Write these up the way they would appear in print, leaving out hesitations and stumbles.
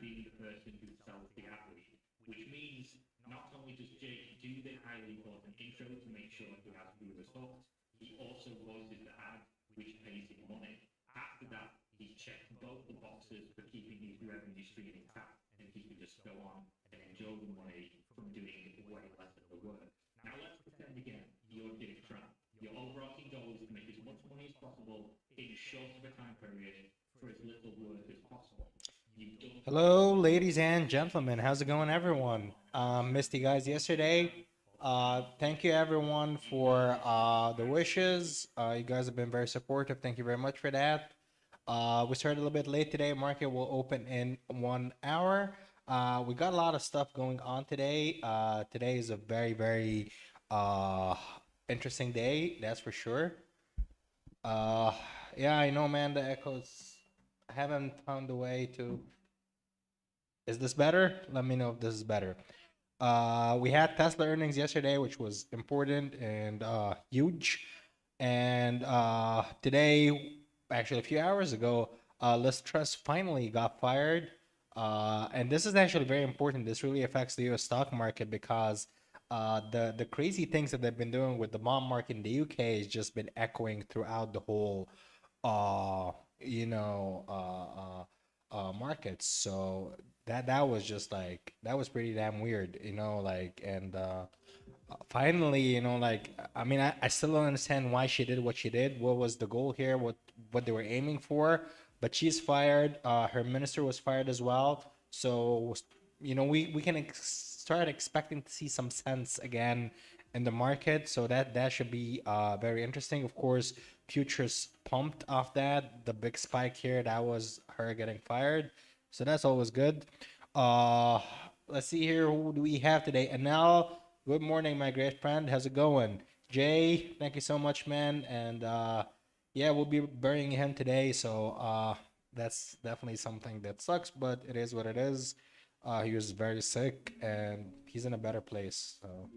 being the person who sells the athlete, which means not only does Jake do the highly important intro to make sure he has viewers hooked, he also voices the ad, which pays him money. After that, he's checked both the boxes for keeping his revenue stream intact, and he can just go on and enjoy the money from doing way less of the work. Now let's pretend again you're Jake Tran. Your overarching goal is to make as much money as possible in as short of a time period for as little work as possible. You've done. Hello, ladies and gentlemen. How's it going, everyone? Missed you guys yesterday. Thank you, everyone, for the wishes. You guys have been very supportive. Thank you very much for that. We started a little bit late today. Market will open in 1 hour. We got a lot of stuff going on today. Today is a very, very uh, interesting day, that's for sure. Uh, yeah, I know, man. The echoes. I haven't found a way to. Is this better? Let me know if this is better. We had Tesla earnings yesterday, which was important and huge. And today, actually a few hours ago, Liz Truss finally got fired. And this is actually very important. This really affects the U.S. stock market because the crazy things that they've been doing with the bond market in the UK has just been echoing throughout the whole, uh, markets. So that was just like that was pretty damn weird, like and finally, like I mean, I still don't understand why she did what she did. What was the goal here? What they were aiming for? But she's fired. Her minister was fired as well. So we can start expecting to see some sense again in the market. So that should be very interesting. Of course, futures pumped off that. The big spike here, that was her getting fired. So that's always good. Uh, let's see here. Who do we have today? Anel, good morning, my great friend. How's it going? Jay, thank you so much, man. And yeah, we'll be burying him today. So that's definitely something that sucks, but it is what it is. He was very sick and he's in a better place. So,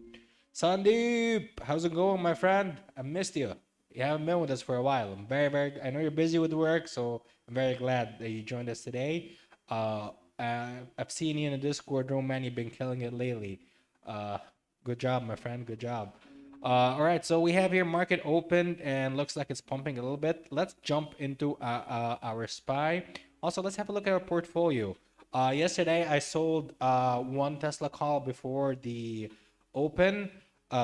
Sandeep, how's it going, my friend? I missed you. You haven't been with us for a while. I'm very, very. I know you're busy with work, so I'm very glad that you joined us today. Uh, I've seen you in the Discord room, man. You've been killing it lately. Uh, Good job, my friend. Good job. All right, so we have here market open and looks like it's pumping a little bit. Let's jump into our SPY. Also, let's have a look at our portfolio. Yesterday, I sold one Tesla call before the open.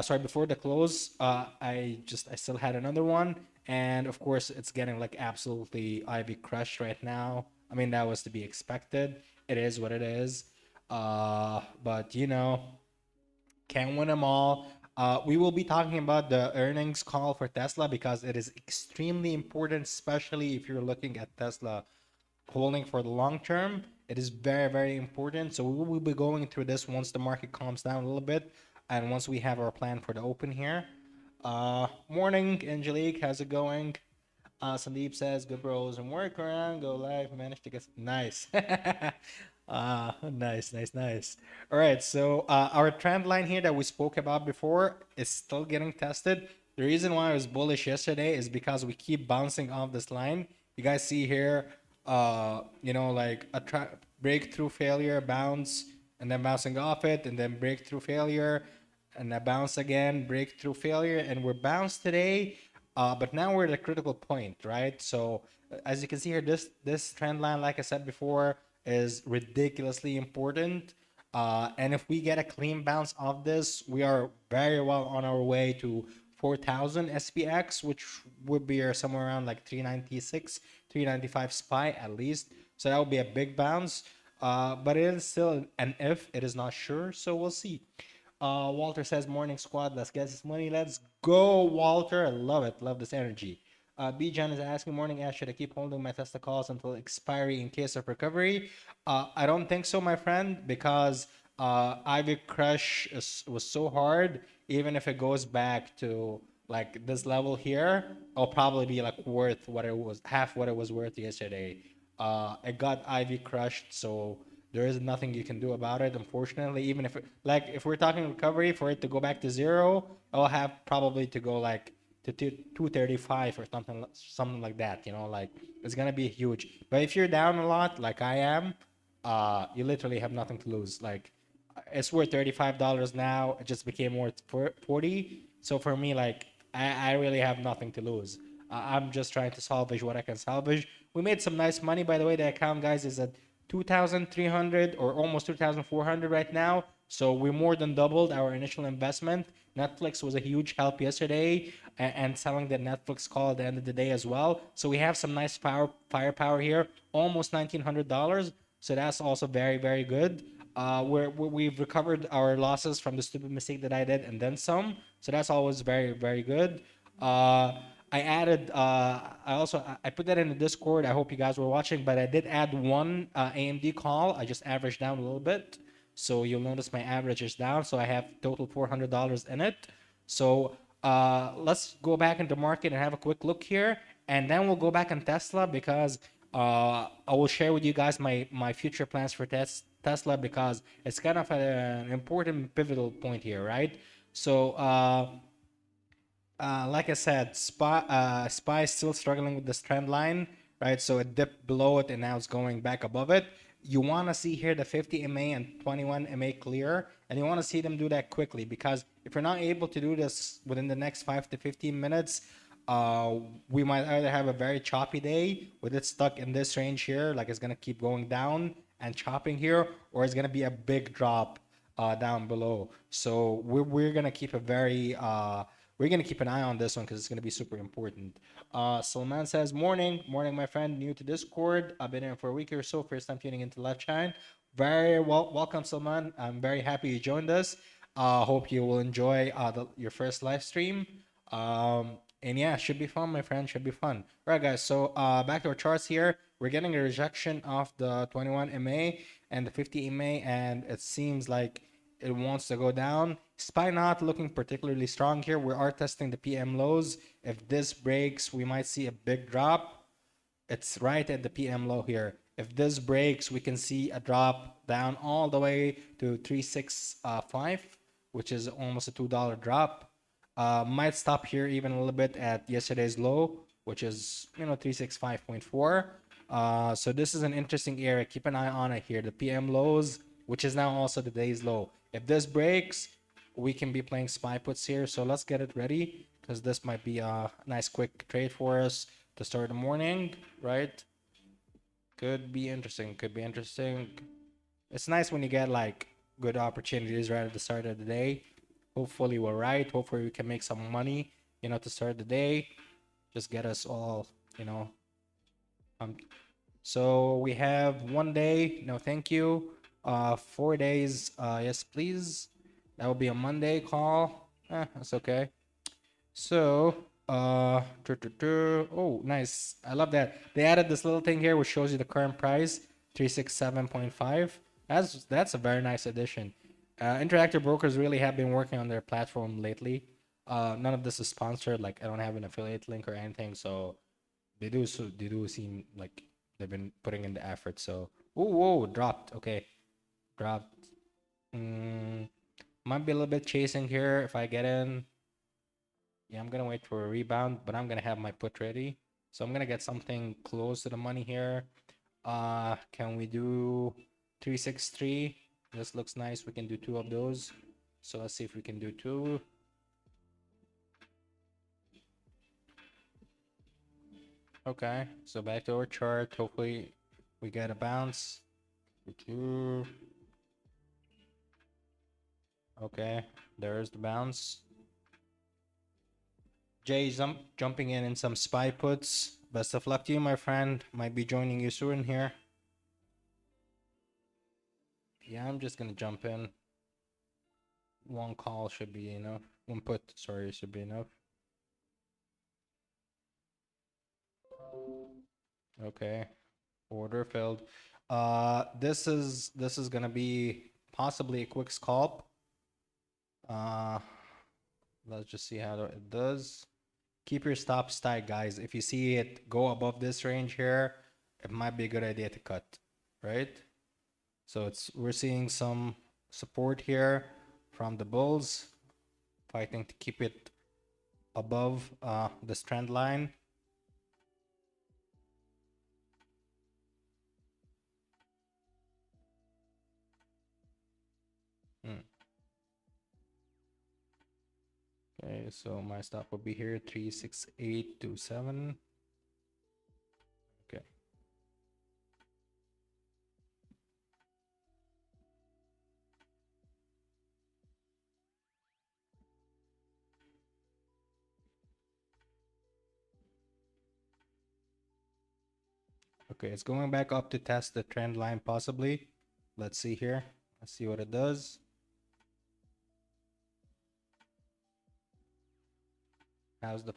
Sorry, before the close. I still had another one, and of course, it's getting like absolutely Ivy crushed right now. I mean, that was to be expected. It is what it is. But can't win them all. We will be talking about the earnings call for Tesla because it is extremely important, especially if you're looking at Tesla holding for the long term. It is very, very important. So we will be going through this once the market calms down a little bit and once we have our plan for the open here. Morning, Angelique. How's it going? Sandeep says, good bros and work around, go live, managed to get nice. Nice, nice, nice. All right, so our trend line here that we spoke about before is still getting tested. The reason why I was bullish yesterday is because we keep bouncing off this line. You guys see here, like a breakthrough failure, bounce, and then bouncing off it, and then breakthrough failure, and a bounce again, breakthrough failure, and we're bounced today. But now we're at a critical point, right? So as you can see here, this trend line, like I said before, is ridiculously important. And if we get a clean bounce off this, we are very well on our way to 4,000 SPX, which would be somewhere around like 396, 395 SPY at least. So that would be a big bounce. But it is still an if, it is not sure. So we'll see. Walter says, morning squad, let's get this money. Let's go, Walter. I love it. Love this energy. Bijan is asking, morning Ash, should I keep holding my Tesla calls until expiry in case of recovery? I don't think so, my friend, because Ivy Crush was so hard. Even if it goes back to like this level here, it'll probably be like worth what it was, half what it was worth yesterday. It got Ivy crushed, so there is nothing you can do about it, unfortunately. Even if we're talking recovery for it to go back to zero, it'll have probably to go like to 235 or something like that. Like it's gonna be huge. But if you're down a lot, like I am, you literally have nothing to lose. Like, it's worth $35 now. It just became worth 40. So for me, like, I really have nothing to lose. I'm just trying to salvage what I can salvage. We made some nice money, by the way. The account, guys, is at 2,300 or almost 2,400 right now. So we more than doubled our initial investment. Netflix was a huge help yesterday, and selling the Netflix call at the end of the day as well. So we have some nice firepower here, almost $1,900. So that's also very, very good. We've recovered our losses from the stupid mistake that I did and then some. So that's always very, very good. I added, I put that in the Discord. I hope you guys were watching, but I did add one AMD call. I just averaged down a little bit. So you'll notice my average is down. So I have total $400 in it. So let's go back into market and have a quick look here. And then we'll go back on Tesla because I will share with you guys my future plans for Tesla because it's kind of an important pivotal point here, right? So like I said, SPY is still struggling with this trend line, right? So it dipped below it and now it's going back above it. You want to see here the 50 MA and 21 MA clear, and you want to see them do that quickly because if you're not able to do this within the next 5 to 15 minutes, we might either have a very choppy day with it stuck in this range here, like it's gonna keep going down and chopping here, or it's gonna be a big drop down below. So we're gonna keep a very we're gonna keep an eye on this one because it's gonna be super important. Salman says, morning, my friend, new to Discord. I've been in for a week or so, first time tuning into Left Shine. Very welcome, Salman. I'm very happy you joined us. Hope you will enjoy your first live stream. And yeah, should be fun, my friend. Should be fun. All right, guys. So back to our charts here. We're getting a rejection of the 21 MA and the 50 MA, and it seems like it wants to go down. SPY not looking particularly strong here. We are testing the PM lows. If this breaks, we might see a big drop. It's right at the PM low here. If this breaks, we can see a drop down all the way to 365, which is almost a $2 drop. Might stop here even a little bit at yesterday's low, which is 365.4. So this is an interesting area. Keep an eye on it here. The PM lows, which is now also the day's low. If this breaks, we can be playing SPY puts here. So let's get it ready because this might be a nice quick trade for us to start the morning, right? Could be interesting. Could be interesting. It's nice when you get like good opportunities right at the start of the day. Hopefully we're right. Hopefully we can make some money, to start the day. Just get us all, so we have 1 day. No, thank you. 4 days. Yes, please. That will be a Monday call. That's okay. So, oh, nice. I love that. They added this little thing here which shows you the current price, 367.5. That's a very nice addition. Interactive brokers really have been working on their platform lately. None of this is sponsored. Like I don't have an affiliate link or anything, so they do seem like they've been putting in the effort. So, whoa, dropped. Okay, dropped. Might be a little bit chasing here if I get in. Yeah, I'm gonna wait for a rebound, but I'm gonna have my put ready. So I'm gonna get something close to the money here. Can we do 363? This looks nice. We can do 2 of those. So let's see if we can do 2. Okay, so back to our chart. Hopefully we get a bounce. 2. Okay, there's the bounce. Jay jumping in some SPY puts. Best of luck to you, my friend. Might be joining you soon here. Yeah, I'm just gonna jump in. 1 call should be enough. 1 put, sorry, should be enough. Okay, order filled. This is gonna be possibly a quick scalp. Let's just see how it does. Keep your stops tight, guys. If you see it go above this range here, it might be a good idea to cut, right? So we're seeing some support here from the bulls, fighting to keep it above this trend line. Okay, so my stop will be here 36827. Okay. Okay, it's going back up to test the trend line possibly. Let's see here. Let's see what it does. How's the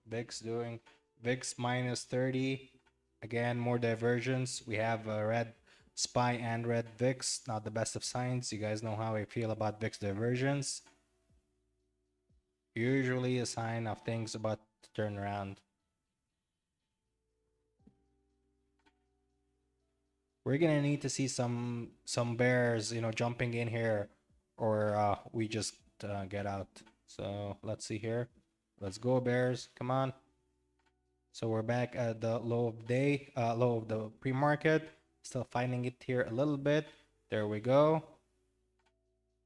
VIX doing? VIX minus 30. Again, more divergence. We have a red SPY and red VIX. Not the best of signs. You guys know how I feel about VIX divergence. Usually a sign of things about to turn around. We're gonna need to see some bears, jumping in here, or we just get out. So let's see here. Let's go bears. Come on. So we're back at the low of day, low of the pre-market. Still finding it here a little bit. There we go.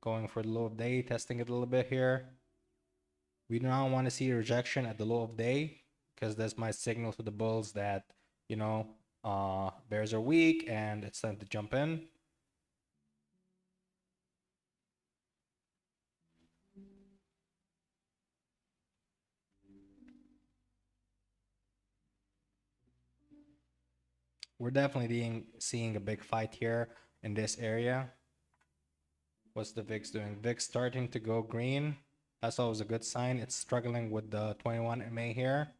Going for the low of day, testing it a little bit here. We do not want to see a rejection at the low of day because that's my signal to the bulls that, bears are weak and it's time to jump in. We're definitely seeing a big fight here in this area. What's the VIX doing? VIX starting to go green. That's always a good sign. It's struggling with the 21 MA here.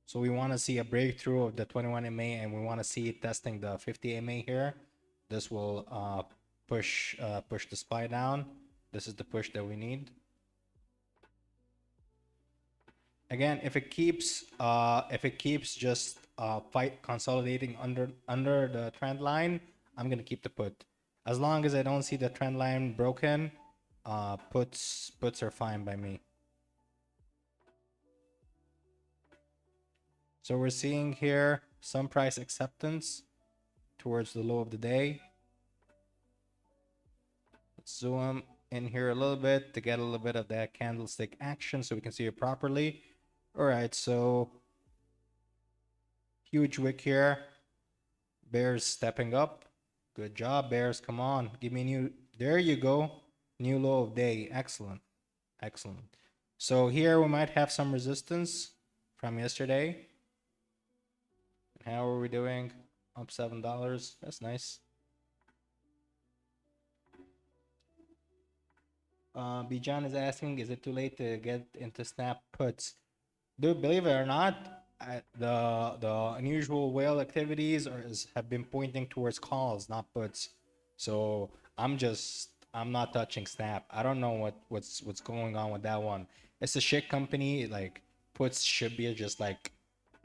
So we want to see a breakthrough of the 21 MA and we want to see it testing the 50 MA here. This will push the SPY down. This is the push that we need. Again, if it keeps just fight consolidating under the trend line, I'm gonna keep the put. As long as I don't see the trend line broken, puts are fine by me. So we're seeing here some price acceptance towards the low of the day. Let's zoom in here a little bit to get a little bit of that candlestick action so we can see it properly. All right, so huge wick here. Bears stepping up. Good job, bears. Come on, give me new. There you go. New low of day. Excellent. Excellent. So here we might have some resistance from yesterday. How are we doing? Up $7. That's nice. Bijan is asking, is it too late to get into snap puts? Dude, believe it or not, the unusual whale activities have been pointing towards calls, not puts. So I'm not touching snap. I don't know what's going on with that one. It's a shit company. Like puts should be just like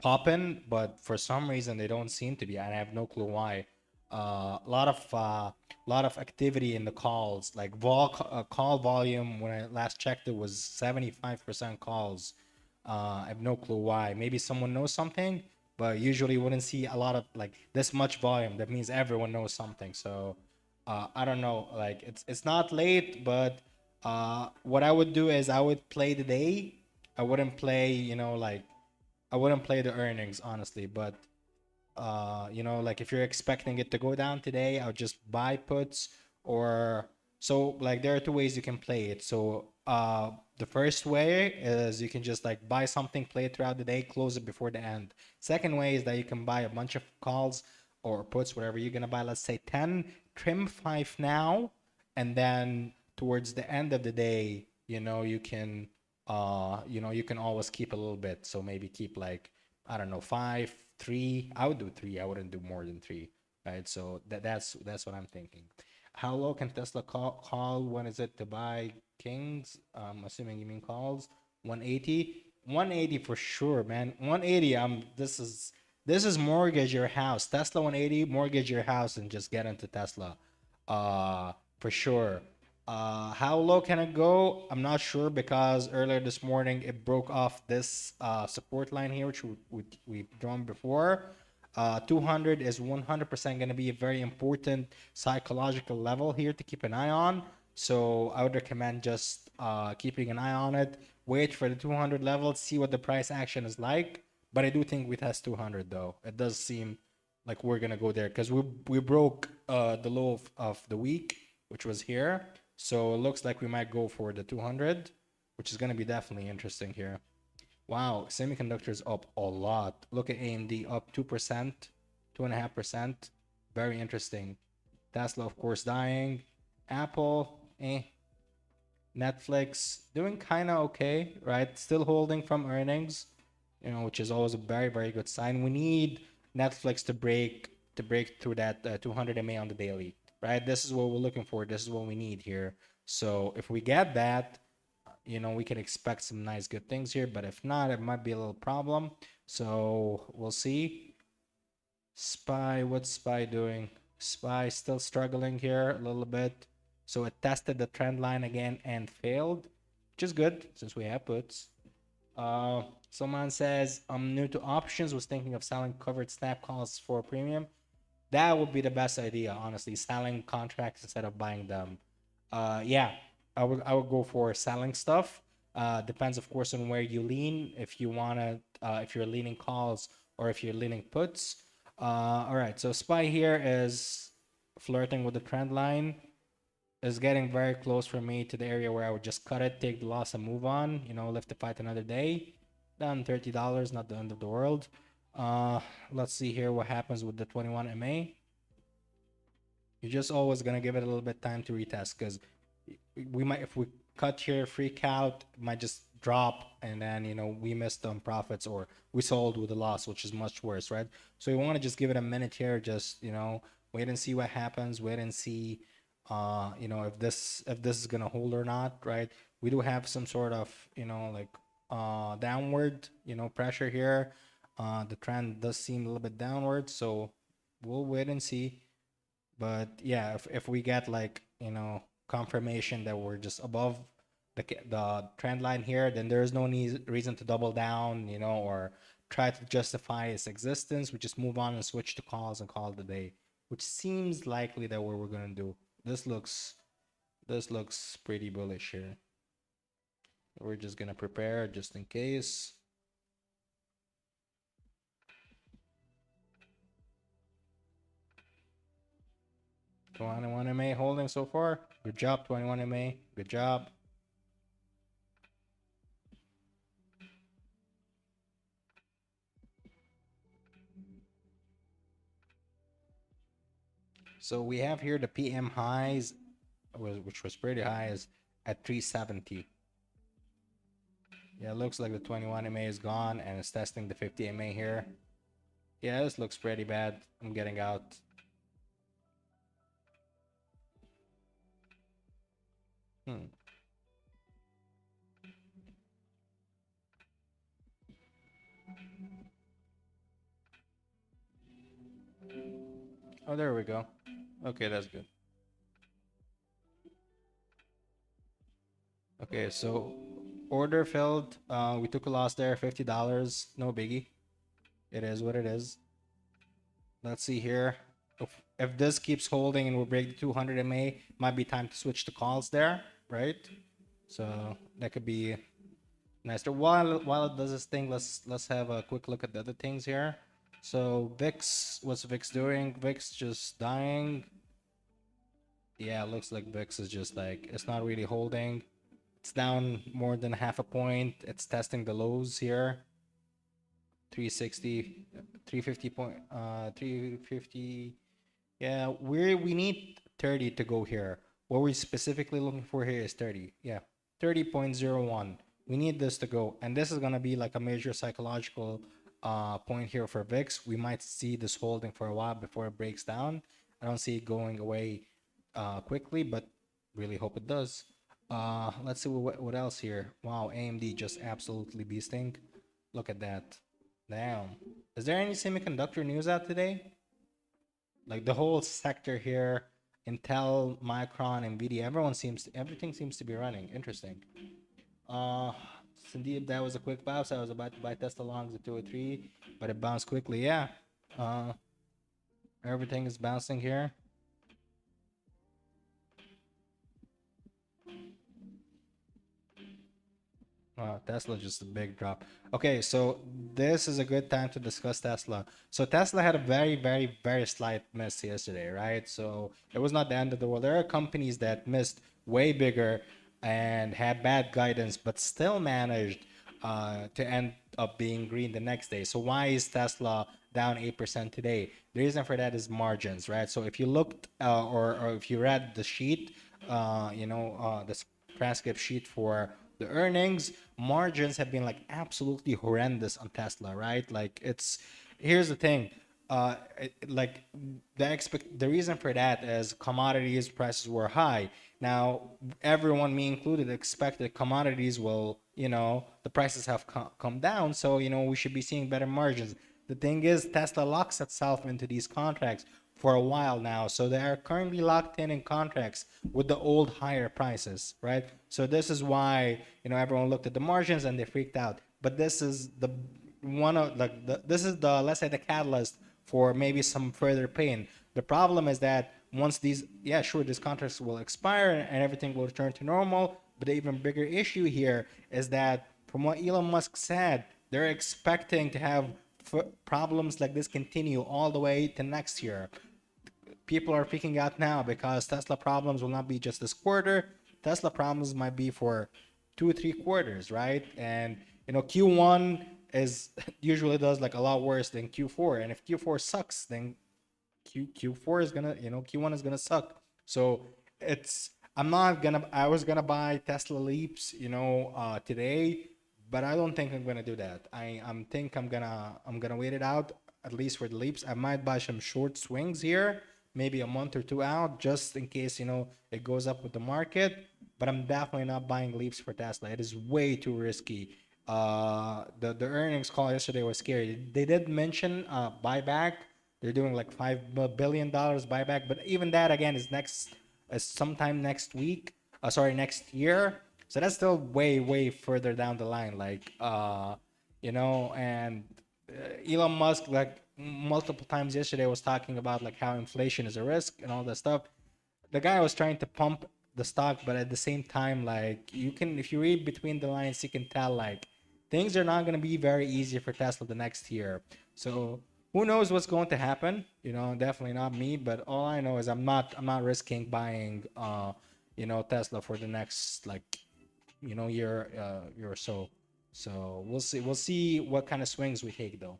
popping, but for some reason they don't seem to be, and I have no clue why. A lot of activity in the calls, like call volume. When I last checked, it was 75% calls. I have no clue why. Maybe someone knows something, but usually wouldn't see a lot of like this much volume. That means everyone knows something. So I don't know. Like it's not late, but what I would do is I would play the day. I wouldn't play, like I wouldn't play the earnings honestly, but like if you're expecting it to go down today, I'll just buy puts. Or so like there are two ways you can play it. So the first way is you can just like buy something, play it throughout the day, close it before the end. Second way is that you can buy a bunch of calls or puts, whatever you're gonna buy. Let's say 10, trim 5 now, and then towards the end of the day, you can always keep a little bit. So maybe keep like, I don't know, 5, 3. I would do 3. I wouldn't do more than 3. Right. So that's what I'm thinking. How low can Tesla call? When is it to buy Kings? I'm assuming you mean calls. 180. 180 for sure, man. 180. This is mortgage your house. Tesla 180, mortgage your house and just get into Tesla. For sure. How low can it go? I'm not sure because earlier this morning it broke off this support line here, which we've drawn before. 200 is 100% going to be a very important psychological level here to keep an eye on. So I would recommend just keeping an eye on it. Wait for the 200 level, see what the price action is like. But I do think we test 200 though. It does seem like we're gonna go there because we broke the low of the week, which was here. So it looks like we might go for the 200, which is gonna be definitely interesting here. Wow, semiconductors up a lot. Look at AMD up 2%, 2.5%. Very interesting. Tesla, of course, dying. Apple, Netflix doing kind of okay, right? Still holding from earnings, which is always a very, very good sign. We need Netflix to break through that 200 MA on the daily, right? This is what we're looking for. This is what we need here. So if we get that, we can expect some nice good things here, but if not, it might be a little problem. So we'll see. SPY, what's SPY doing? SPY still struggling here a little bit. So it tested the trend line again and failed, which is good since we have puts. Someone says, I'm new to options, was thinking of selling covered snap calls for premium. That would be the best idea, honestly, selling contracts instead of buying them. Yeah, I would go for selling stuff. Depends, of course, on where you lean. If you wanna, if you're leaning calls or if you're leaning puts. All right, so SPY here is flirting with the trend line. Is getting very close for me to the area where I would just cut it, take the loss, and move on. Live to fight another day. Down $30, not the end of the world. Let's see here what happens with the 21 MA. You're just always gonna give it a little bit time to retest because we might, if we cut here, freak out, it might just drop, and then we missed on profits or we sold with a loss, which is much worse, right? So you want to just give it a minute here, just wait and see what happens, wait and see, if this is gonna hold or not, right? We do have some sort of like downward pressure here. The trend does seem a little bit downward, so we'll wait and see. But yeah, if we get like confirmation that we're just above the trend line here, then there's no reason to double down, or try to justify its existence. We just move on and switch to calls and call it a day, which seems likely that what we're gonna do. This looks pretty bullish here. We're just gonna prepare just in case. $21 MA holding so far. Good job, 21 MA. Good job. So we have here the PM highs, which was pretty high, is at 370. Yeah, it looks like the 21 MA is gone and it's testing the 50 MA here. Yeah, this looks pretty bad. I'm getting out. Oh, there we go. Okay, that's good. Okay, so order filled. We took a loss there, $50. No biggie. It is what it is. Let's see here. If this keeps holding and we break the 200 MA, might be time to switch to calls there, right? So that could be nice. While it does this thing, let's have a quick look at the other things here. So VIX, what's VIX doing? VIX just dying. Yeah, it looks like VIX is just like, it's not really holding. It's down more than half a point. It's testing the lows here. 360, 350 point, 350. Yeah, we need 30 to go here. What we're specifically looking for here is 30. Yeah, 30.01. We need this to go, and this is gonna be like a major psychological point here for VIX. We might see this holding for a while before it breaks down. I don't see it going away quickly, but really hope it does. Let's see what else here. Wow, AMD just absolutely beasting. Look at that. Damn. Is there any semiconductor news out today? Like the whole sector here, Intel, Micron, Nvidia, everything seems to be running. Interesting. Uh, indeed, that was a quick bounce. I was about to buy Tesla longs at 203, but it bounced quickly. Yeah. Uh, everything is bouncing here. Wow, Tesla just a big drop. Okay, so this is a good time to discuss Tesla. So Tesla had a very, very, very slight miss yesterday, right? So it was not the end of the world. There are companies that missed way bigger and had bad guidance, but still managed to end up being green the next day. So why is Tesla down 8% today? The reason for that is margins, right? So if you looked or if you read the sheet, the transcript sheet for the earnings, margins have been like absolutely horrendous on Tesla, right? Like it's here's the thing. Like the reason for that is commodities prices were high. Now everyone, me included, expected commodities will, the prices have come down, so we should be seeing better margins. The thing is, Tesla locks itself into these contracts for a while now. So they are currently locked in contracts with the old higher prices, right? So this is why, everyone looked at the margins and they freaked out. But this is the one of like this is the, let's say, the catalyst for maybe some further pain. The problem is that once these, yeah, sure, these contracts will expire and everything will return to normal. But the even bigger issue here is that, from what Elon Musk said, they're expecting to have problems like this continue all the way to next year. People are freaking out now because Tesla problems will not be just this quarter. Tesla problems might be for 2 or 3 quarters, right? And Q1 is usually does like a lot worse than Q4. And if Q4 sucks, then Q4 is gonna, Q1 is gonna suck. So it's I was gonna buy Tesla Leaps, today, but I don't think I'm gonna do that. I'm gonna wait it out, at least for the Leaps. I might buy some short swings here, maybe a month or two out, just in case it goes up with the market. But I'm definitely not buying Leaps for Tesla. It is way too risky. The earnings call yesterday was scary. They did mention buyback. They're doing like $5 billion buyback, but even that again is sometime next week. Sorry, next year. So that's still way, way further down the line. Like, and Elon Musk, like multiple times yesterday, was talking about like how inflation is a risk and all that stuff. The guy was trying to pump the stock, but at the same time, like if you read between the lines, you can tell like things are not going to be very easy for Tesla the next year. So who knows what's going to happen? Definitely not me. But all I know is I'm not risking buying Tesla for the next like year or so. So we'll see what kind of swings we take though.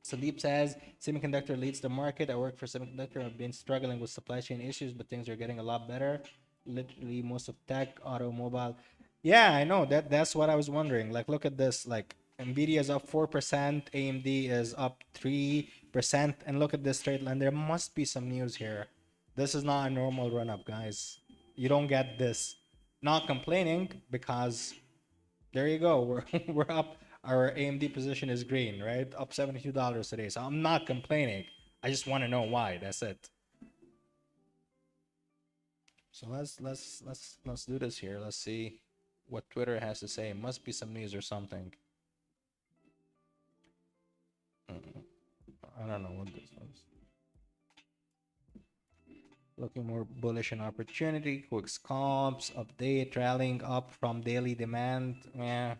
Salib says semiconductor leads the market. I work for semiconductor. I've been struggling with supply chain issues, but things are getting a lot better. Literally most of tech, automobile. Yeah, I know that's what I was wondering. Like look at this. Like Nvidia is up 4%, AMD is up 3%, and look at this straight line. There must be some news here. This is not a normal run up, guys. You don't get this. Not complaining because there you go. We're we're up. Our AMD position is green, right? Up $72 today. So I'm not complaining. I just want to know why. That's it. So let's do this here. Let's see what Twitter has to say. Must be some news or something. I don't know what this is. Looking more bullish on opportunity. Quick comps update rallying up from daily demand. Yeah.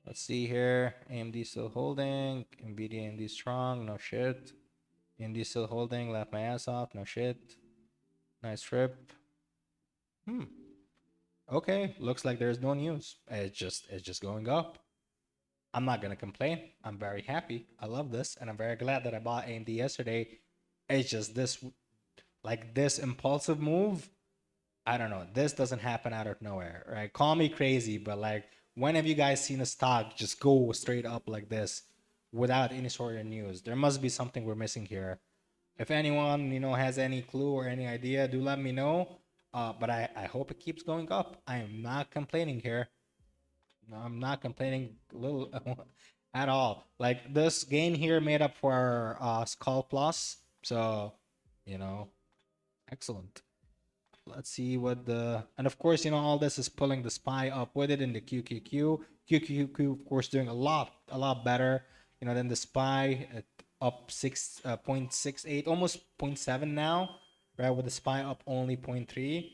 Let's see here. AMD still holding. Nvidia AMD strong. No shit. AMD still holding. Laugh my ass off. No shit. Nice trip. Okay. Looks like there's no news. It's just going up. I'm not gonna complain. I'm very happy. I love this, and I'm very glad that I bought AMD yesterday. It's just this impulsive move. I don't know. This doesn't happen out of nowhere, right? Call me crazy, but like, when have you guys seen a stock just go straight up like this without any sort of news? There must be something we're missing here. If anyone has any clue or any idea, do let me know. But I hope it keeps going up. I am not complaining here. No, I'm not complaining little at all. Like this gain here made up for Skull Plus. So, you know, excellent. Let's see what and of course, all this is pulling the SPY up with it in the QQQ. QQQ, of course, doing a lot better, than the SPY at up 6.68, almost zero point 0.7 now, right? With the SPY up only 0.3.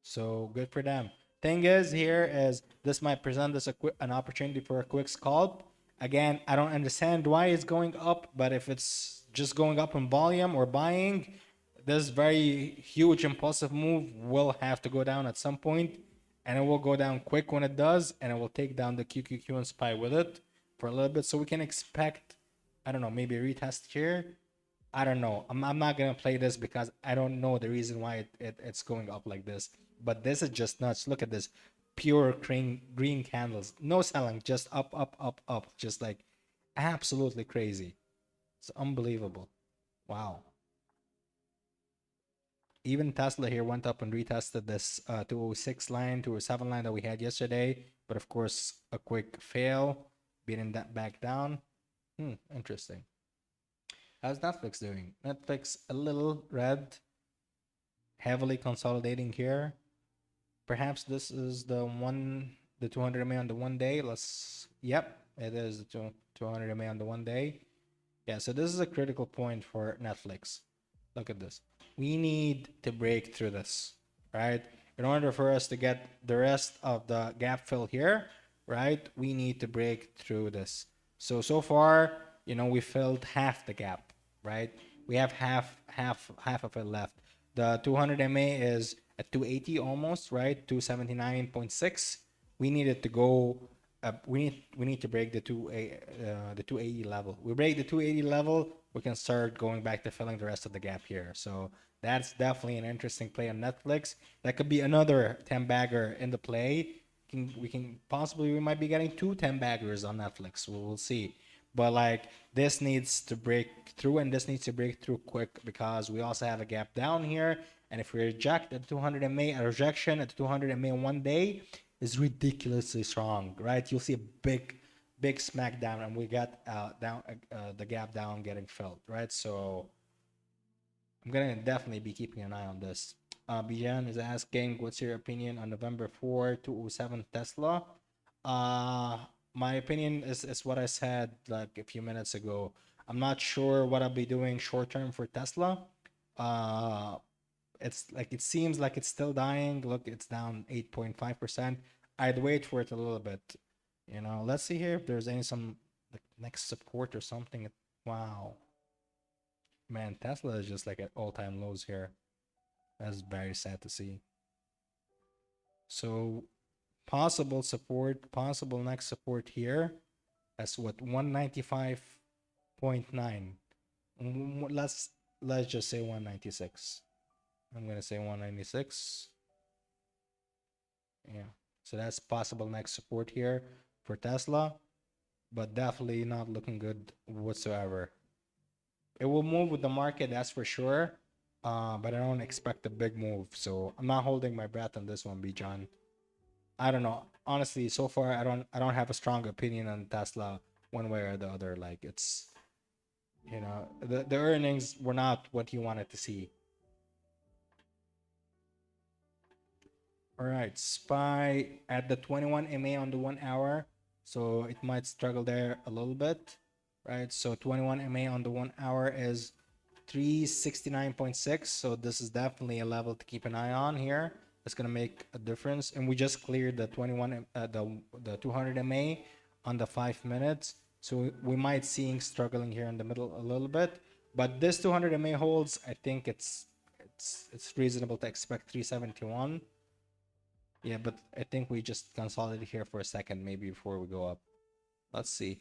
So good for them. Thing is, here is this might present us an opportunity for a quick scalp. Again, I don't understand why it's going up, but if it's just going up in volume or buying, this very huge impulsive move will have to go down at some point, and it will go down quick when it does, and it will take down the QQQ and SPY with it for a little bit. So we can expect, I don't know, maybe a retest here. I don't know. I'm not gonna play this because I don't know the reason why it's going up like this. But this is just nuts. Look at this, pure green candles. No selling, just up, up, up, up. Just like absolutely crazy. It's unbelievable. Wow. Even Tesla here went up and retested this 206 line, 207 line that we had yesterday. But of course, a quick fail, beating that back down. Interesting. How's Netflix doing? Netflix a little red, heavily consolidating here. Perhaps this is the 200 MA on the 1 day. Yep, it is the 200 MA on the 1 day. Yeah, so this is a critical point for Netflix. Look at this. We need to break through this, right? In order for us to get the rest of the gap fill here, right? We need to break through this. So far, we filled half the gap, right? We have half of it left. The 200 MA is at 280 almost, right? 279.6. We needed to go. We need to break the 280 level. We break the 280 level, we can start going back to filling the rest of the gap here. So that's definitely an interesting play on Netflix. That could be another 10 bagger in the play. We might be getting 2 10 baggers on Netflix. We'll see. But like this needs to break through, and this needs to break through quick because we also have a gap down here. And if we reject at 200 MA, a rejection at 200 MA 1 day is ridiculously strong, right? You'll see a big smackdown, and we got down the gap down getting filled, right? So I'm gonna definitely be keeping an eye on this. Bijan is asking, what's your opinion on November 4 207 Tesla? My opinion is what I said like a few minutes ago. I'm not sure what I'll be doing short term for Tesla. It seems like it's still dying. Look, it's down 8.5%. I'd wait for it a little bit. Let's see here if there's some like next support or something. Wow. Man, Tesla is just like at all-time lows here. That's very sad to see. So possible support, possible next support here. That's what 195.9. Let's just say 196. I'm gonna say 196. Yeah. So that's possible next support here for Tesla, but definitely not looking good whatsoever. It will move with the market, that's for sure. But I don't expect a big move, so I'm not holding my breath on this one, Bijan. I don't know. Honestly, so far I don't have a strong opinion on Tesla one way or the other. Like it's the earnings were not what you wanted to see. All right, SPY at the 21 MA on the 1 hour, so it might struggle there a little bit, right? So 21 MA on the 1 hour is 369.6. So this is definitely a level to keep an eye on here. It's gonna make a difference, and we just cleared the 21 the 200 MA on the 5 minutes. So we might seeing struggling here in the middle a little bit, but this 200 MA holds. I think it's reasonable to expect 371. Yeah, but I think we just consolidate here for a second, maybe before we go up. Let's see.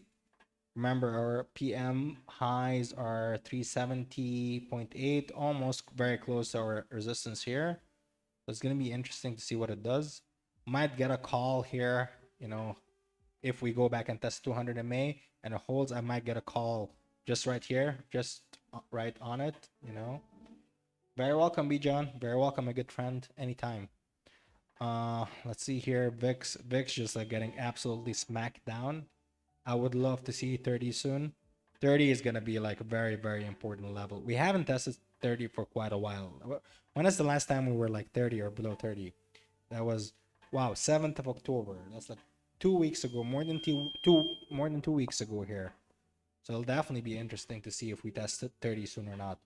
Remember, our PM highs are 370.8, almost very close to our resistance here. So it's going to be interesting to see what it does. Might get a call here, if we go back and test 200 MA and it holds, I might get a call just right here, just right on it, Very welcome, Bijan. Very welcome, my good friend. Anytime. Let's see here. VIX just like getting absolutely smacked down. I would love to see 30 soon. 30 is gonna be like a very, very important level. We haven't tested 30 for quite a while. When is the last time we were like 30 or below 30? That was 7th of October. That's like 2 weeks ago, more than 2 weeks ago here. So it'll definitely be interesting to see if we tested 30 soon or not.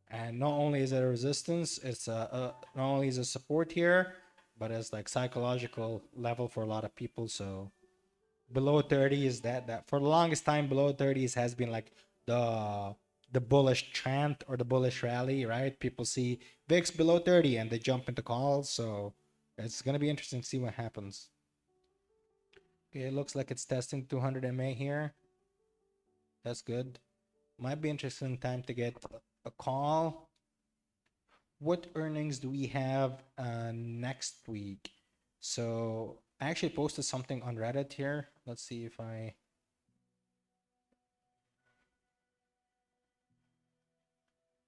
And not only is it a resistance, it's not only is a support here, but it's like psychological level for a lot of people. So below 30 is that for the longest time below 30s has been like the the bullish trend or the bullish rally, right? People see VIX below 30 and they jump into calls. So it's gonna be interesting to see what happens. Okay, it looks like it's testing 200 MA here. That's good. Might be interesting time to get a call. What earnings do we have next week? So I actually posted something on Reddit here. Let's see if I.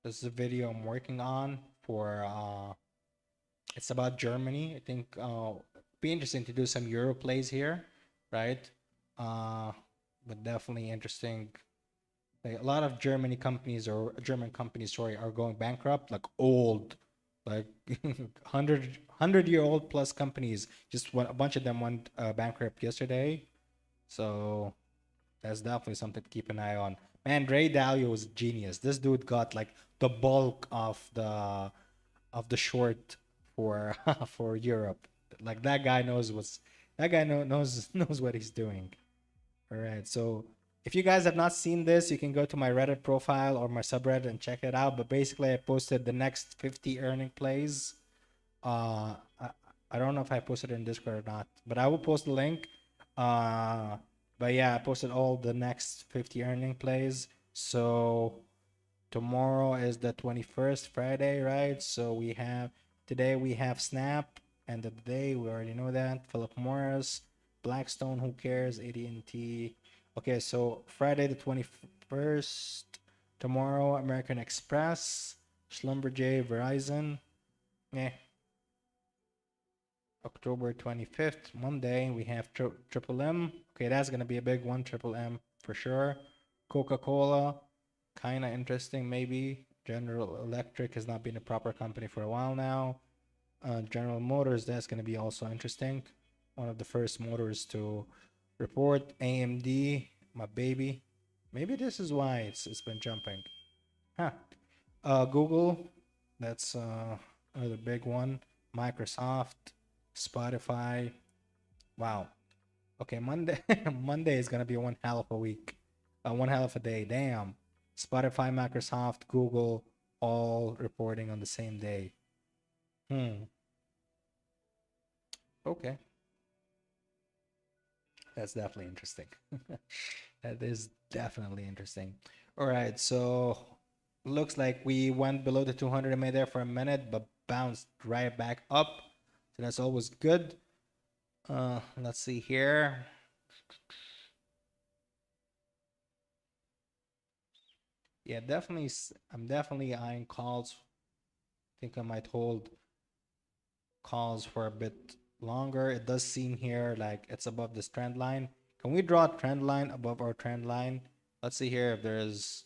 This is a video I'm working on for. It's about Germany. I think be interesting to do some Euro plays here, right? Uh, but definitely interesting. Like a lot of Germany companies or German companies, sorry, are going bankrupt. Like old, like 100 year old plus companies. Just a bunch of them went bankrupt yesterday. So that's definitely something to keep an eye on. Man, Ray Dalio was genius. This dude got like the bulk of the short for for Europe. Like that guy knows what he's doing. All right. So if you guys have not seen this, you can go to my Reddit profile or my subreddit and check it out. But basically, I posted the next 50 earning plays. Uh, I, I don't know if I posted it in Discord or not, but I will post the link. Uh, but yeah, I posted all the next 50 earning plays. So tomorrow is the 21st, Friday, right? So today we have Snap, end of the day, we already know that. Philip Morris, Blackstone, who cares? AT&T. Okay, so Friday the 21st, tomorrow American Express, Schlumberger, Verizon. Yeah. October 25th, Monday, we have Triple M. Okay, that's gonna be a big one, Triple M for sure. Coca-Cola, kind of interesting, maybe. General Electric has not been a proper company for a while now. General Motors, that's going to be also interesting. One of the first motors to report. AMD, my baby. Maybe this is why it's been jumping. Huh. Google, that's another big one. Microsoft, Spotify. Wow. Okay, Monday Monday is gonna be one hell of a week, one hell of a day. Damn. Spotify, Microsoft, Google, all reporting on the same day. Hmm. Okay, that's definitely interesting. That is definitely interesting. All right, so looks like we went below the 200 MA there for a minute, but bounced right back up. So that's always good. Let's see here. Yeah, definitely. I'm definitely eyeing calls. Think I might hold calls for a bit longer. It does seem here like it's above this trend line. Can we draw a trend line above our trend line? Let's see here if there's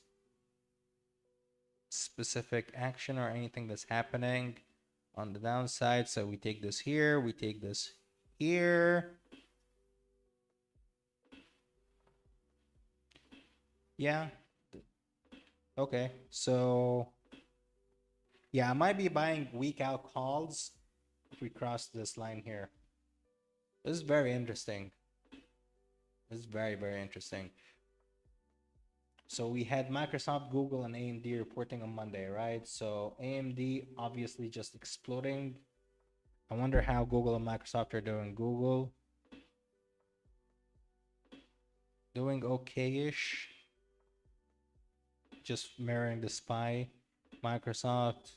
specific action or anything that's happening on the downside. So we take this here, we take this here. Yeah. Okay. So yeah, I might be buying week out calls if we cross this line here. This is very interesting. This is very, very interesting. So we had Microsoft, Google, and AMD reporting on Monday, right? So AMD obviously just exploding. I wonder how Google and Microsoft are doing. Google doing okay-ish. Just mirroring the SPY. Microsoft,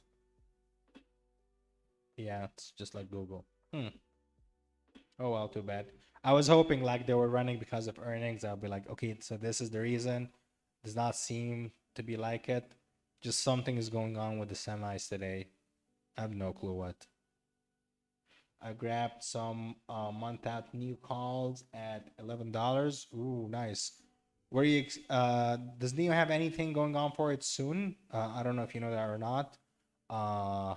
yeah, it's just like Google. Oh well, too bad. I was hoping like they were running because of earnings. I'll be like, okay, so this is the reason. Does not seem to be like it. Just something is going on with the semis today. I have no clue what. I grabbed some month out new calls at $11. Ooh, nice. Where you does Neo have anything going on for it soon? I don't know if you know that or not. Uh,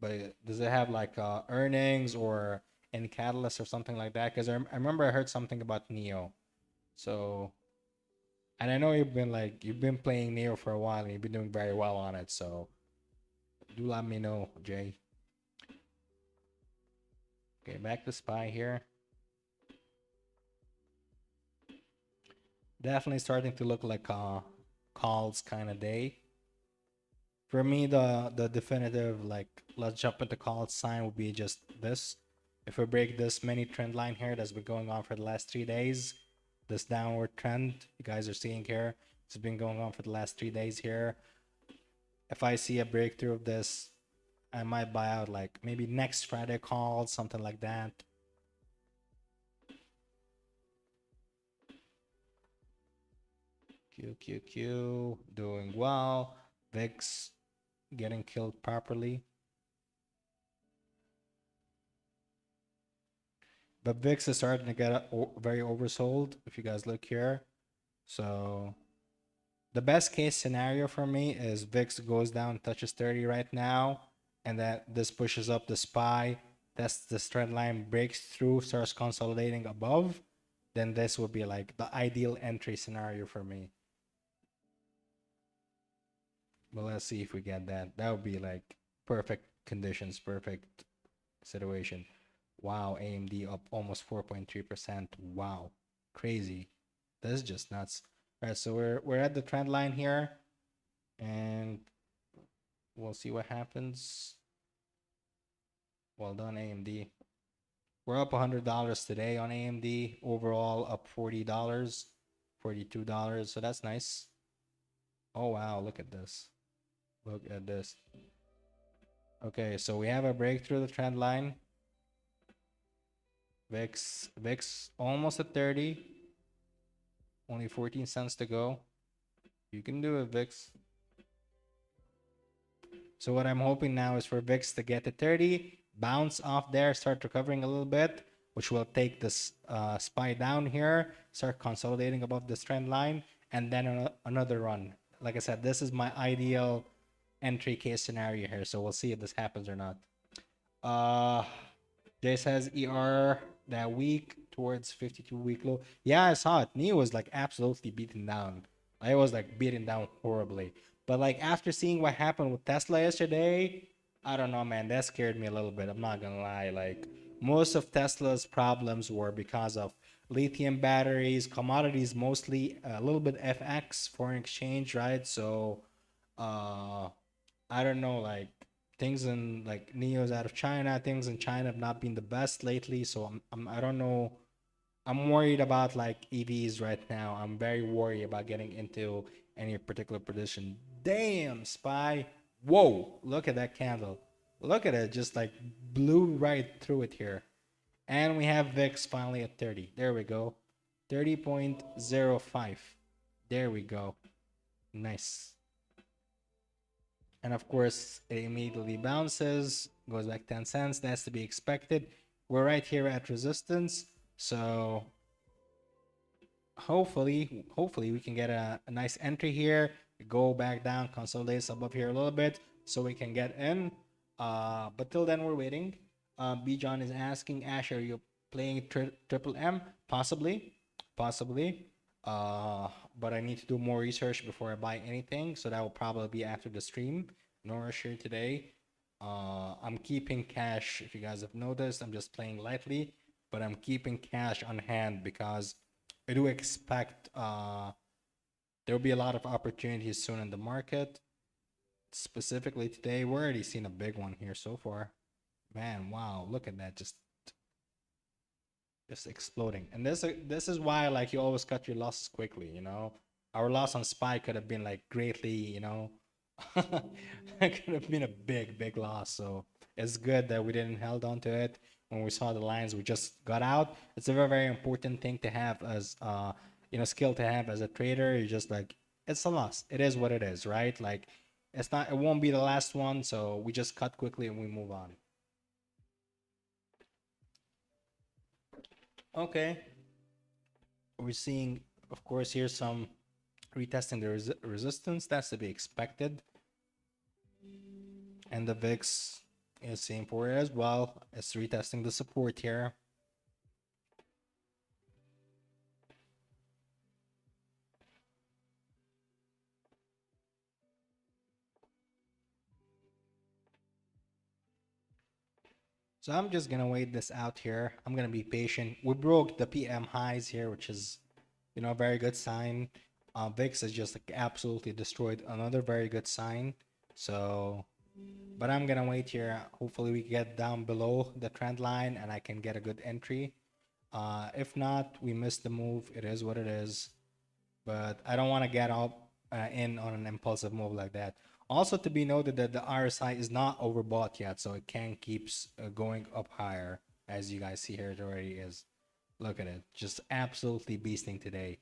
but does it have like earnings or any catalyst or something like that? Because I remember I heard something about Neo. So, and I know you've been playing Neo for a while and you've been doing very well on it. So do let me know, Jay. Okay, back to SPY here. Definitely starting to look like a calls kind of day. For me, the definitive, like, let's jump into call sign would be just this. If we break this mini trend line here that's been going on for the last 3 days, this downward trend you guys are seeing here, it's been going on for the last 3 days here. If I see a breakthrough of this, I might buy out like maybe next Friday call, something like that. QQQ doing well. VIX getting killed properly. But VIX is starting to get very oversold if you guys look here. So the best case scenario for me is VIX goes down, touches 30 right now, and that this pushes up the SPY. That's the trend line, breaks through, starts consolidating above. Then this would be like the ideal entry scenario for me. But let's see if we get that. That would be like perfect conditions, perfect situation. Wow, AMD up almost 4.3%. Wow, crazy. This is just nuts. All right, so we're at the trend line here, and we'll see what happens. Well done, AMD. We're up $100 today on AMD. Overall, up $40, $42. So that's nice. Oh wow, look at this. Look at this. Okay, so we have a breakthrough the trend line. VIX almost at 30. Only 14 cents to go. You can do it, VIX. So what I'm hoping now is for VIX to get to 30, bounce off there, start recovering a little bit, which will take this SPY down here, start consolidating above this trend line, and then another run. Like I said, this is my ideal entry case scenario here. So we'll see if this happens or not. Jay says ER that week towards 52-week low. Yeah, I saw it. NIO was like absolutely beaten down. I was like beaten down horribly. But like after seeing what happened with Tesla yesterday, I don't know, man. That scared me a little bit. I'm not gonna lie. Like most of Tesla's problems were because of lithium batteries, commodities mostly, a little bit FX, foreign exchange, right? So, I don't know, like things in like Neo's out of China, things in China have not been the best lately. So I don't know. I'm worried about like EVs right now. I'm very worried about getting into any particular position. Damn, SPY. Whoa, look at that candle. Look at it, just like blew right through it here. And we have VIX finally at 30. There we go. 30.05. There we go. Nice. And of course, it immediately bounces, goes back 10 cents. That's to be expected. We're right here at resistance. So hopefully we can get a nice entry here, go back down, consolidate above here a little bit so we can get in. But till then, we're waiting. B John is asking, Ash, are you playing triple M? Possibly. But I need to do more research before I buy anything, so that will probably be after the stream. No rush here today. I'm keeping cash. If you guys have noticed, I'm just playing lightly, but I'm keeping cash on hand because I do expect there will be a lot of opportunities soon in the market. Specifically today, we're already seeing a big one here so far. Man, wow, look at that, just exploding. And this is why like you always cut your losses quickly, you know. Our loss on SPY could have been like greatly, you know, it could have been a big loss. So it's good that we didn't held on to it. When we saw the lines, we just got out. It's a very important thing to have as you know, skill to have as a trader. You just like, it's a loss. It is what it is, right? Like it's not, it won't be the last one. So we just cut quickly and we move on. Okay. We're seeing, of course, here's some retesting the resistance. That's to be expected. And the VIX is same for it as well. It's retesting the support here. So I'm just gonna wait this out here. I'm gonna be patient. We broke the PM highs here, which is, a very good sign. VIX is just like absolutely destroyed. Another very good sign. So, but I'm gonna wait here. Hopefully we get down below the trend line and I can get a good entry. If not, we missed the move. It is what it is. But I don't want to get up in on an impulsive move like that. Also to be noted that the RSI is not overbought yet, so it can keeps going up higher. As you guys see here, it already is. Look at it, just absolutely beasting today.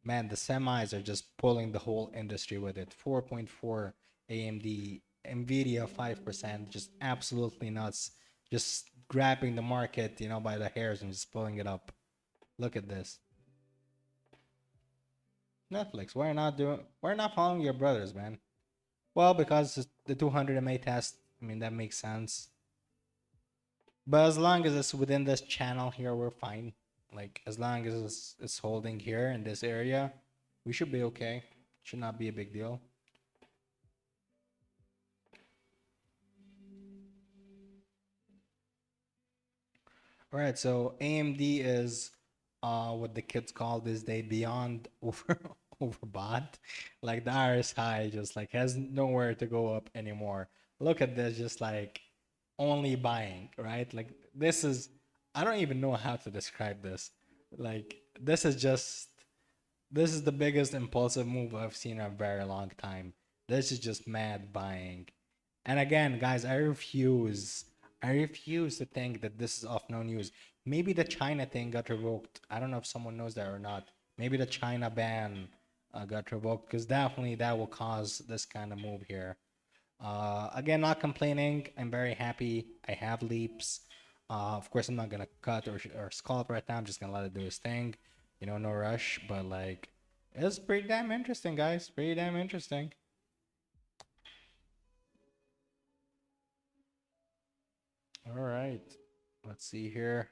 Man, the semis are just pulling the whole industry with it. 4.4 AMD, Nvidia 5%, just absolutely nuts. Just grabbing the market, by the hairs and just pulling it up. Look at this. Netflix, why not following your brothers, man? Well, because it's the 200 MA test, I mean, that makes sense. But as long as it's within this channel here, we're fine. Like, as long as it's holding here in this area, we should be okay. Should not be a big deal. All right, so AMD is what the kids call this day beyond overbought. Like the RSI just like has nowhere to go up anymore. Look at this, just like only buying, right? Like this is, I don't even know how to describe this. Like this is the biggest impulsive move I've seen in a very long time. This is just mad buying. And again, guys, I refuse to think that this is of no news. Maybe the China thing got revoked. I don't know if someone knows that or not. Maybe the China ban got revoked, because definitely that will cause this kind of move here. Again, not complaining. I'm very happy. I have leaps. Of course, I'm not gonna cut or scalp right now. I'm just gonna let it do its thing. No rush. But like, it's pretty damn interesting, guys. Pretty damn interesting. All right. Let's see here.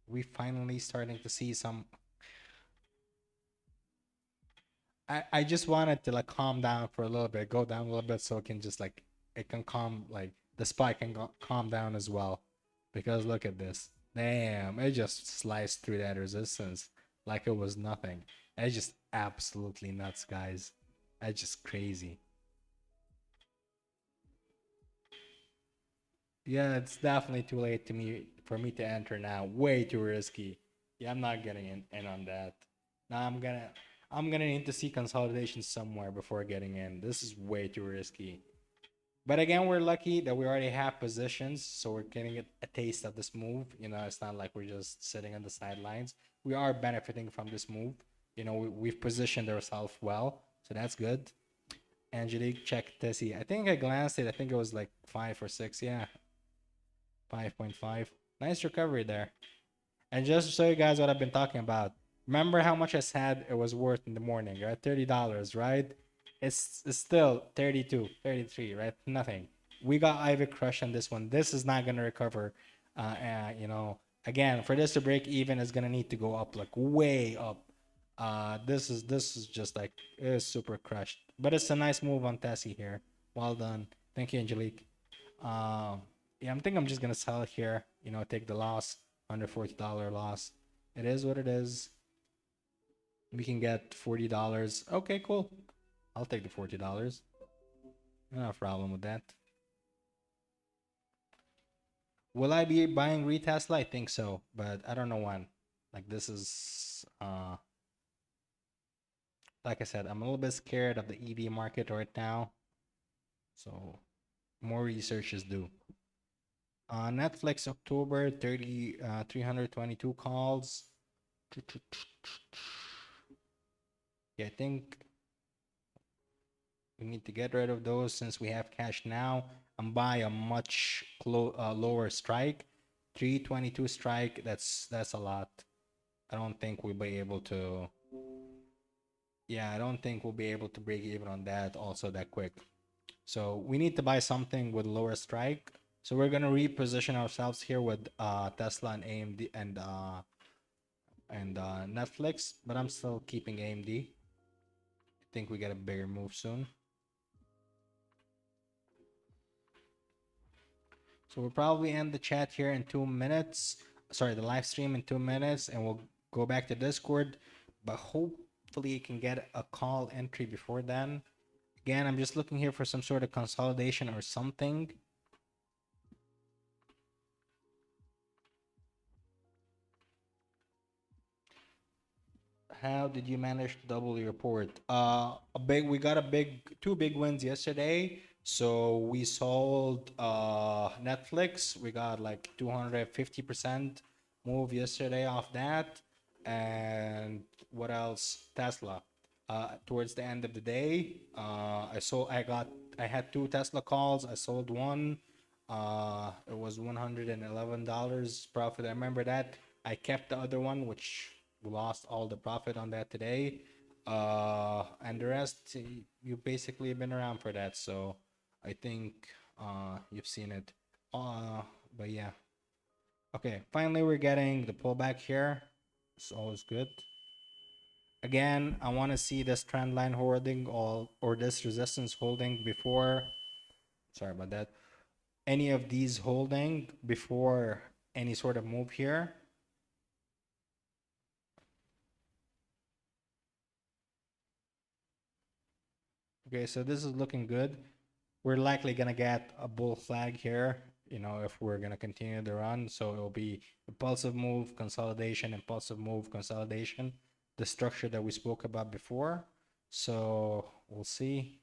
We finally starting to see some. I just wanted to like calm down for a little bit, go down a little bit, so it can just like it can calm, like the spike can calm down as well. Because look at this, damn, it just sliced through that resistance like it was nothing. It's just absolutely nuts, guys. It's just crazy. Yeah, it's definitely too late to me for me to enter now. Way too risky. Yeah, I'm not getting in on that. Now I'm gonna need to see consolidation somewhere before getting in. This is way too risky. But again, we're lucky that we already have positions, so we're getting a taste of this move. It's not like we're just sitting on the sidelines. We are benefiting from this move. We've positioned ourselves well, so that's good. Angelique checked Tessie. I think I glanced it. I think it was like 5 or 6. Yeah, 5.5. Nice recovery there. And just to show you guys what I've been talking about, remember how much I said it was worth in the morning, right? $30, right? It's still 32, 33, right? Nothing. We got Ivy Crush on this one. This is not gonna recover. Again, for this to break even, is gonna need to go up like way up. This is just like it is super crushed. But it's a nice move on Tessie here. Well done. Thank you, Angelique. Um, yeah, I'm thinking I'm just gonna sell it here. Take the loss, $140 loss. It is what it is. We can get $40. Okay, cool. I'll take the $40. No problem with that. Will I be buying retesla? I think so, but I don't know when. Like this is like I said, I'm a little bit scared of the EV market right now. So more research is due. Netflix October 30 322 calls. Yeah, I think we need to get rid of those since we have cash now and buy a much lower strike. 322 strike, that's a lot. I don't think we'll be able to. Yeah, I don't think we'll be able to break even on that also that quick. So we need to buy something with lower strike. So we're gonna reposition ourselves here with Tesla and AMD and Netflix, but I'm still keeping AMD. I think we get a bigger move soon. So we'll probably end the chat here in 2 minutes. Sorry, the live stream in 2 minutes, and we'll go back to Discord. But hopefully, you can get a call entry before then. Again, I'm just looking here for some sort of consolidation or something. How did you manage to double your port? We got two big wins yesterday. So we sold Netflix. We got like 250% move yesterday off that. And what else? Tesla. Towards the end of the day, I had two Tesla calls. I sold one. It was $111 profit. I remember that. I kept the other one, which we lost all the profit on that today. And the rest, you basically been around for that. So I think you've seen it. But yeah. Okay, finally we're getting the pullback here. It's always good. Again, I want to see this trend line holding or this resistance holding before. Sorry about that. Any of these holding before any sort of move here. Okay, so this is looking good. We're likely gonna get a bull flag here, if we're gonna continue the run. So it'll be impulsive move, consolidation, impulsive move, consolidation, the structure that we spoke about before. So we'll see.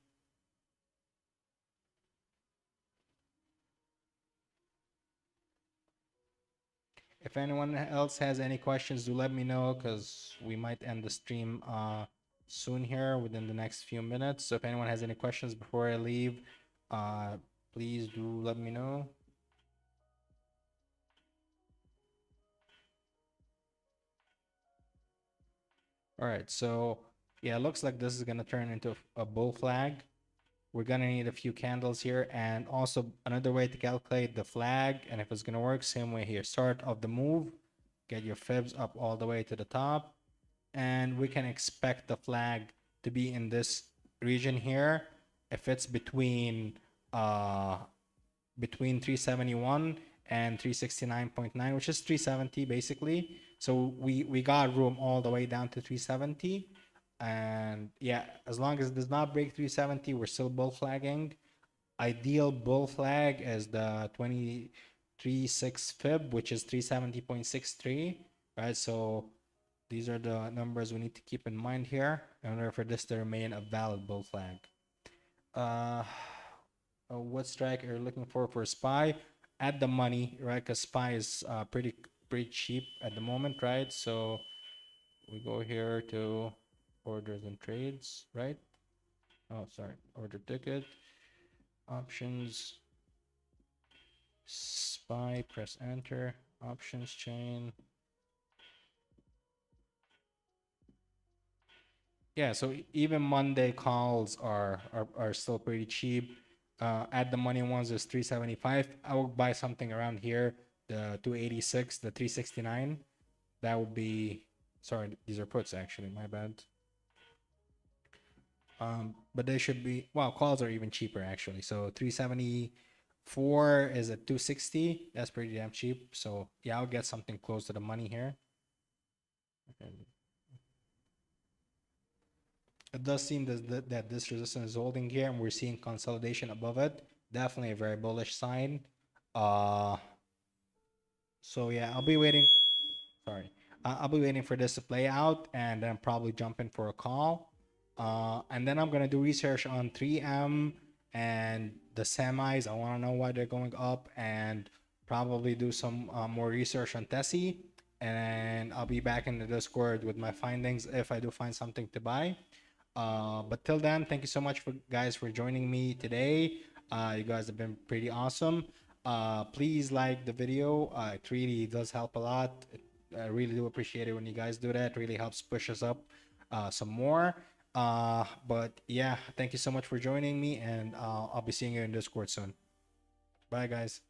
If anyone else has any questions, do let me know, because we might end the stream soon here within the next few minutes. So if anyone has any questions before I leave, please do let me know. All right, so yeah, it looks like this is gonna turn into a bull flag. We're gonna need a few candles here, and also another way to calculate the flag, and if it's gonna work, same way here. Start of the move, get your fibs up all the way to the top, and we can expect the flag to be in this region here. If it's between 371 and 369.9, which is 370 basically. So we got room all the way down to 370. And yeah, as long as it does not break 370, we're still bull flagging. Ideal bull flag is the 23.6 fib, which is 370.63, right? So these are the numbers we need to keep in mind here in order for this to remain a valid bull flag. What strike are you looking for SPY? At the money, right? Because SPY is pretty cheap at the moment, right? So we go here to orders and trades, right? Oh, sorry, order ticket, options, SPY, press enter, options chain. Yeah, so even Monday calls are still pretty cheap. At the money ones is 375. I will buy something around here, the 286, the 369. That would be, sorry, these are puts actually, my bad. But they should be, well, calls are even cheaper actually. So 374 is at 260. That's pretty damn cheap. So yeah, I'll get something close to the money here. Okay. It does seem that this resistance is holding here, and we're seeing consolidation above it. Definitely a very bullish sign. So yeah, I'll be waiting. Sorry, I'll be waiting for this to play out, and then probably jump in for a call. And then I'm gonna do research on 3M and the semis. I want to know why they're going up, and probably do some more research on Tessie. And I'll be back in the Discord with my findings if I do find something to buy. But till then, thank you so much for joining me today. You guys have been pretty awesome. Please like the video. It really does help a lot. I really do appreciate it when you guys do that. It really helps push us up some more. But yeah, thank you so much for joining me, and I'll be seeing you in Discord soon. Bye, guys.